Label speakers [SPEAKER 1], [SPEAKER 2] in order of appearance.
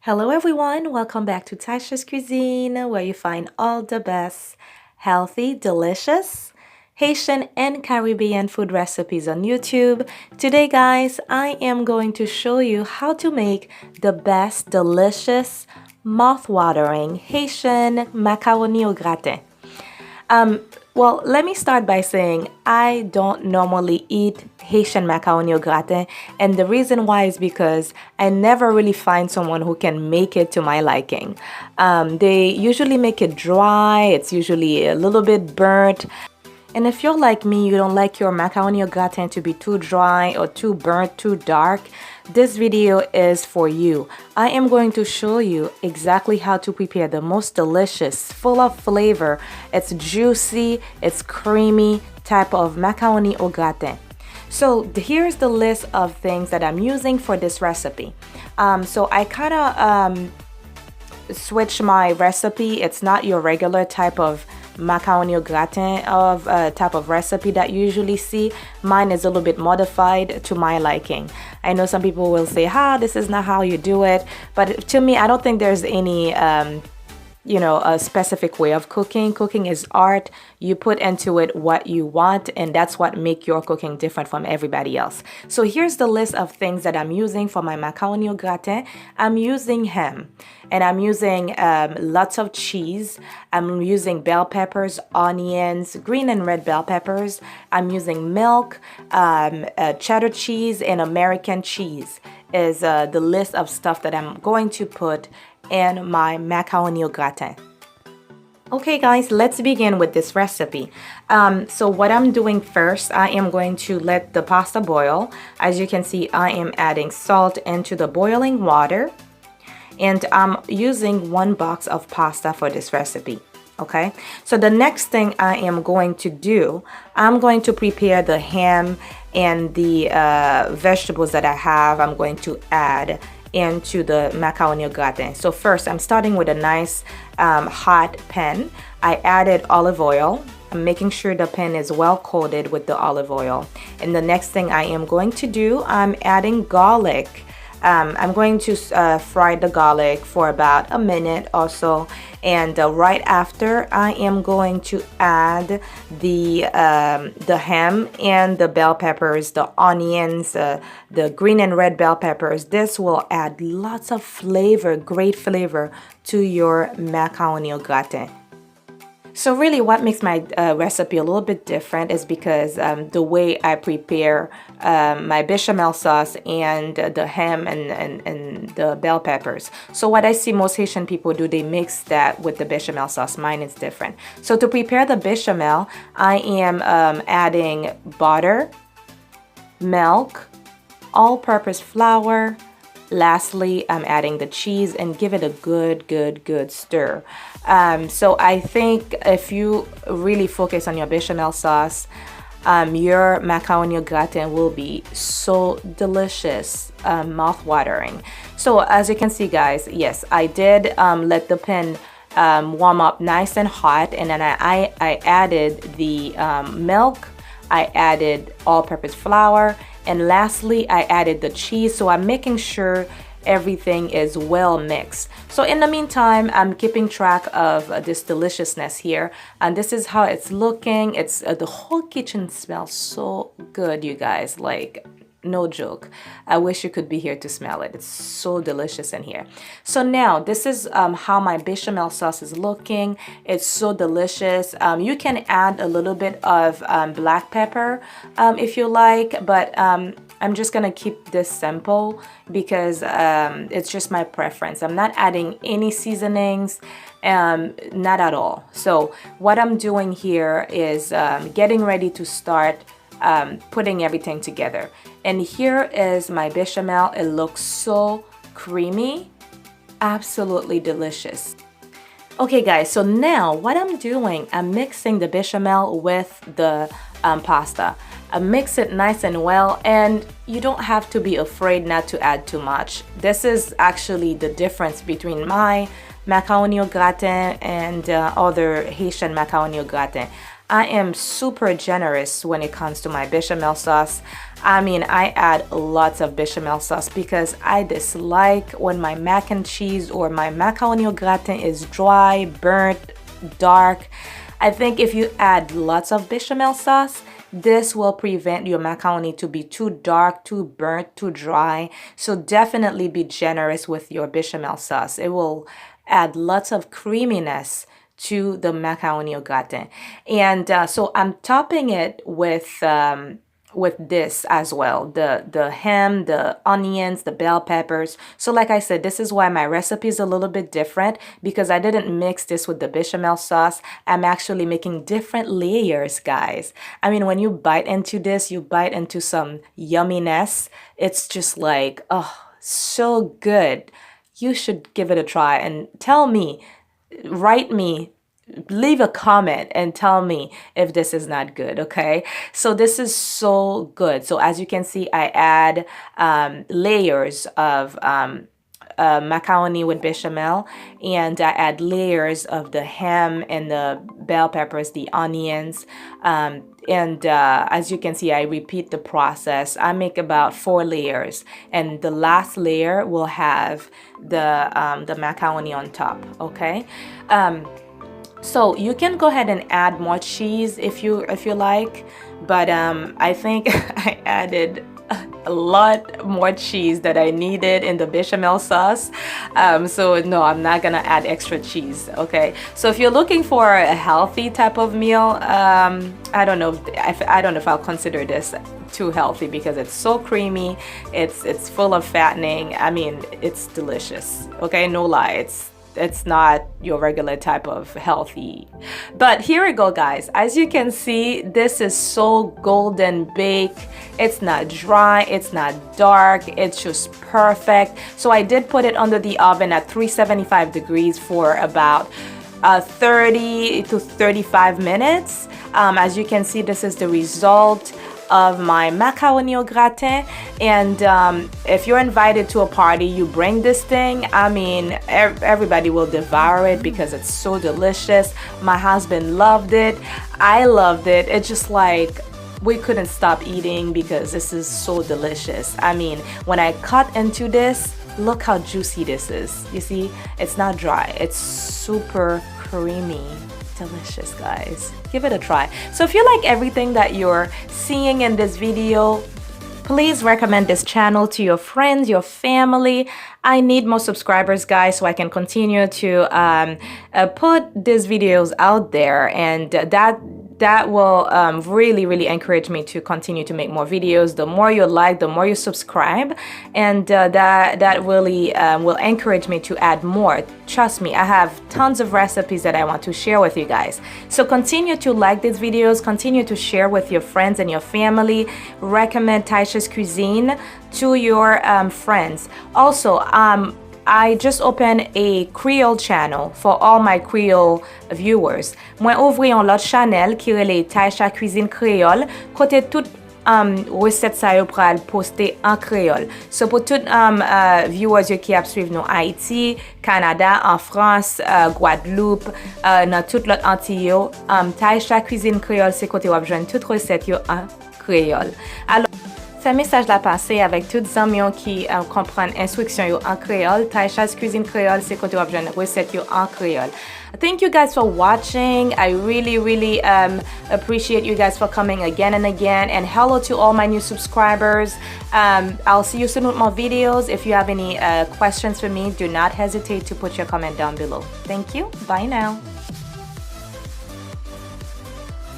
[SPEAKER 1] Hello everyone, welcome back to Tasha's Cuisine, where you find all the best, healthy, delicious Haitian and Caribbean food recipes on YouTube. Today, guys, I am going to show you how to make the best, delicious, mouth-watering Haitian macaroni au gratin. Um, well, let me start by saying I don't normally eat Haitian macaroni au gratin, and the reason why is because I never really find someone who can make it to my liking. They usually make it dry, it's usually a little bit burnt. And if you're like me, you don't like your macaroni au gratin to be too dry or too burnt, too dark, this video is for you. I am going to show you exactly how to prepare the most delicious, full of flavor, it's juicy, it's creamy type of macaroni au gratin. So here's the list of things that I'm using for this recipe. So I kind of switch my recipe. It's not your regular type of macaroni au gratin of type of recipe that you usually see. Mine is a little bit modified to my liking. I know some people will say, this is not how you do it, but to me, I don't think there's any a specific way of cooking. Cooking is art. You put into it what you want, and that's what make your cooking different from everybody else. So here's the list of things that I'm using for my macaroni au gratin. I'm using ham, and I'm using lots of cheese. I'm using bell peppers, onions, green and red bell peppers. I'm using milk, cheddar cheese, and American cheese is the list of stuff that I'm going to put in my macaroni au gratin. Okay guys, let's begin with this recipe. So what I'm doing first, I am going to let the pasta boil. As you can see, I am adding salt into the boiling water, and I'm using 1 box of pasta for this recipe. Okay, so the next thing I am going to do, I'm going to prepare the ham and the vegetables that I have. I'm going to add into the macaroni au gratin. So first, I'm starting with a nice hot pan. I added olive oil. I'm making sure the pan is well coated with the olive oil. And the next thing I am going to do, I'm adding garlic. I'm going to fry the garlic for about a minute or so, and right after I am going to add the ham and the bell peppers, the onions, the green and red bell peppers. This will add lots of flavor, great flavor to your macaroni au gratin. So really what makes my recipe a little bit different is because the way I prepare my bechamel sauce and the ham and the bell peppers. So what I see most Haitian people do, they mix that with the bechamel sauce. Mine is different. So to prepare the bechamel, I am adding butter, milk, all-purpose flour. Lastly, I'm adding the cheese and give it a good stir. So I think if you really focus on your bechamel sauce, your macaroni au gratin will be so delicious, mouth-watering. So as you can see, guys, yes, I did let the pan warm up nice and hot, and then I added the milk. I added all-purpose flour, and lastly I added the cheese. So I'm making sure everything is well mixed. So in the meantime, I'm keeping track of this deliciousness here, and this is how it's looking. It's the whole kitchen smells so good, you guys, like no joke. I wish you could be here to smell it. It's so delicious in here. So now this is how my bechamel sauce is looking. It's so delicious. You can add a little bit of black pepper if you like, but I'm just gonna keep this simple because it's just my preference. I'm not adding any seasonings, not at all. So what I'm doing here is getting ready to start putting everything together. And here is my bechamel. It looks so creamy, absolutely delicious. Okay guys, so now what I'm doing, I'm mixing the bechamel with the pasta. I mix it nice and well, and you don't have to be afraid not to add too much. This is actually the difference between my macaroni au gratin and other Haitian macaroni au gratin. I am super generous when it comes to my bechamel sauce. I mean, I add lots of bechamel sauce because I dislike when my mac and cheese or my macaroni au gratin is dry, burnt, dark. I think if you add lots of bechamel sauce, this will prevent your macaroni to be too dark, too burnt, too dry. So definitely be generous with your bechamel sauce. It will add lots of creaminess to the macaroni au gratin. And so I'm topping it with this as well, the ham, the onions, the bell peppers. So like I said, this is why my recipe is a little bit different, because I didn't mix this with the bechamel sauce. I'm actually making different layers, guys. I mean, when you bite into this, you bite into some yumminess. It's just like, oh, so good. You should give it a try and tell me, write me, leave a comment and tell me if this is not good. Okay, so this is so good. So as you can see, I add layers of macaroni with bechamel, and I add layers of the ham and the bell peppers, the onions, and as you can see, I repeat the process. I make about 4 layers, and the last layer will have the macaroni on top. Okay. So you can go ahead and add more cheese if you like, but I think I added a lot more cheese that I needed in the bechamel sauce. So no, I'm not gonna add extra cheese. Okay. So if you're looking for a healthy type of meal, I don't know if I'll consider this too healthy because it's so creamy. It's full of fattening. I mean, it's delicious. Okay, no lie. It's not your regular type of healthy. But here we go, guys. As you can see, this is so golden baked. It's not dry, it's not dark, it's just perfect. So I did put it under the oven at 375 degrees for about 30 to 35 minutes. As you can see, this is the result of my macaroni au gratin. And if you're invited to a party, you bring this thing. I mean, everybody will devour it because it's so delicious. My husband loved it. I loved it. It's just like we couldn't stop eating because this is so delicious. I mean, when I cut into this, look how juicy this is. You see, it's not dry. It's super creamy. Delicious, guys. Give it a try. So if you like everything that you're seeing in this video, please recommend this channel to your friends, your family. I need more subscribers, guys, so I can continue to put these videos out there, and that will really encourage me to continue to make more videos. The more you like, the more you subscribe, and that really will encourage me to add more. Trust me, I have tons of recipes that I want to share with you guys. So continue to like these videos, continue to share with your friends and your family. Recommend Taisha's Cuisine to your friends. Also, I just opened a Creole channel for all my Creole viewers. Moi ouvri un lot channel qui relè Taisha Cuisine Creole, kote tout recette sa yo pral poste en créole. So pour tout viewers yo qui ap suiv nou Haiti, Canada, en France, Guadeloupe, nan tout lot Antilles yo, Taisha Cuisine Creole se kote wap jwenn tout recette yo en créole. Alors, fais message la passé avec tous les amis qui comprennent instruction en créole. Taisha's Cuisine Creole, c'est côté wap jwenn recette yo en créole. Thank you guys for watching. I really appreciate you guys for coming again and again. And hello to all my new subscribers. I'll see you soon with more videos. If you have any questions for me, do not hesitate to put your comment down below. Thank you. Bye now.